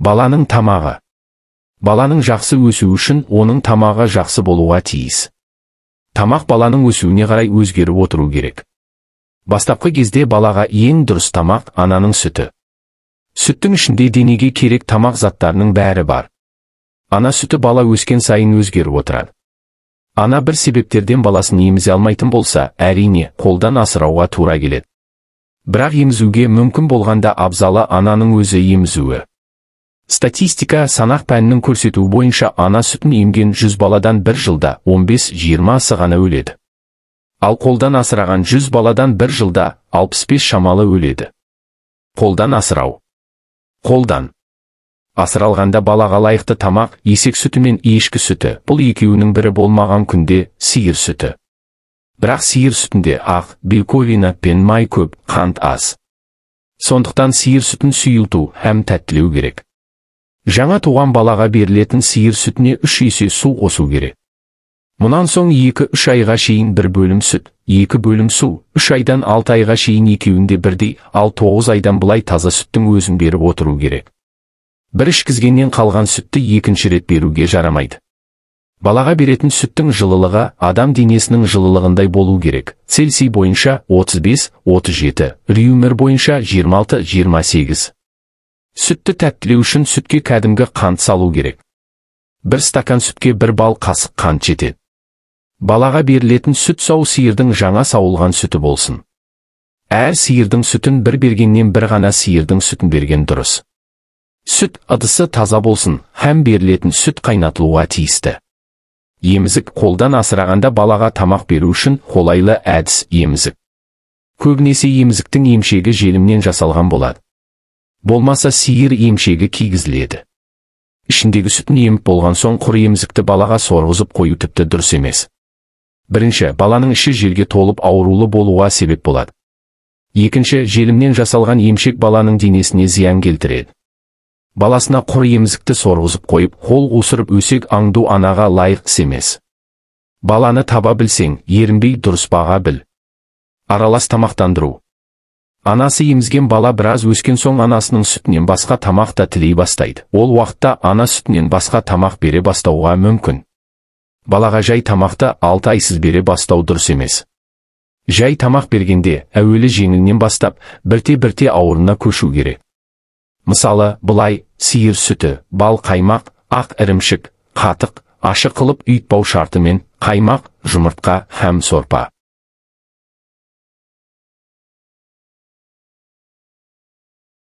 Баланың тамағы. Баланың жақсы өсуі үшін оның тамағы жақсы болуға тиіс. Тамақ баланың өсуіне қарай өзгеріп отыру керек. Бастапқы кезде балаға ең дұрыс тамақ ананың сүті. Сүттің ішінде денеге керек тамақ заттарының бәрі бар. Ана сүті бала өскен сайын өзгеріп отырады. Ана бір себептерден баласын емізе алмайтын болса, әрине, қолдан асырауға тура келеді. Бірақ емізуге мүмкін болғанда абзалы ананың өзі емізуі. Статистика санақ пәнінің көрсетуі бойынша ана сүтін емген 100 баладан бір жылда 15-20 ғана өледі. Ал қолдан асыраған 100 баладан бір жылда 65 шамалы өледі. Қолдан асырау. Қолдан асыралғанда балаға лайықты тамақ, есек сүті мен ешкі сүті, бұл екеуінің бірі болмаған күнде сиыр сүті. Бірақ сиыр сүтінде ақ, белковина пен май көп, қант аз. Сондықтан сиыр сүтін сұйылту һәм тәттілеу керек. Жаңа туған балаға берілетін сиыр сүтіне 3 есе су қосу керек. Мұнан соң 2-3 айға шейін 1 бөлім сүт, 2 бөлім су, 3 айдан 6 айға шейін екеуінде бірдей, ал 9 айдан бұлай таза сүттің өзін беріп отыру керек. Бір ішкізгеннен қалған сүтті екінші рет беруге жарамайды. Балаға беретін сүттің жылылығы адам денесінің жылылығындай болу керек. Цельсий бойынша 35-37, Рюмер бойынша 26-28. Сүтті тәттілеу үшін сүтке кәдімгі қант салу керек. 1 стакан сүтке 1 бал қасық қант жетеді. Балаға берілетін сүт сау сиырдың жаңа сауылған сүті болсын. Әр сиырдың сүтін бір бергеннен бір ғана сиырдың сүтін берген дұрыс. Сүт ыдысы таза болсын, һәм берілетін сүт қайнатылуға тиісті. Емізік. Қолдан асырағанда балаға тамақ беру үшін қолайлы әдіс емізік. Көбінесе емізіктің емшегі желімнен жасалған болады. Болмаса сиыр емшегі кигізіледі. Ішіндегі сүтін еміп болған соң құр емізікті балаға сорғызып қою тіпті дұрыс емес. Бірінші, баланың іші желге толып аурулы болуға себеп болады. Екінші, желімнен жасалған емшек баланың денесіне зиян келтіреді. Баласына құр емізікті сорғызып қойып, қол қусырып өсек аңду анаға лайық емес. Баланы таба білсең, ерінбей дұрыс баға біл. Аралас тамақтандыру. Анасы емізген бала біраз өскен соң анасының сүтінен басқа тамақ та тілей бастайды. Ол уақытта ана сүтінен басқа тамақ бере бастауға мүмкін. Балаға жай тамақты 6 айсыз бере бастау дұрыс емес. Жай тамақ бергенде әуелі жеңілінен бастап, бірте-бірте ауырына көшу керек. Мысалы, былай, сиыр сүті, бал қаймақ, ақ ірімшік, қатық, ашық қылып ұйытпау шартымен, қаймақ, жұмыртқа һәм сорпа.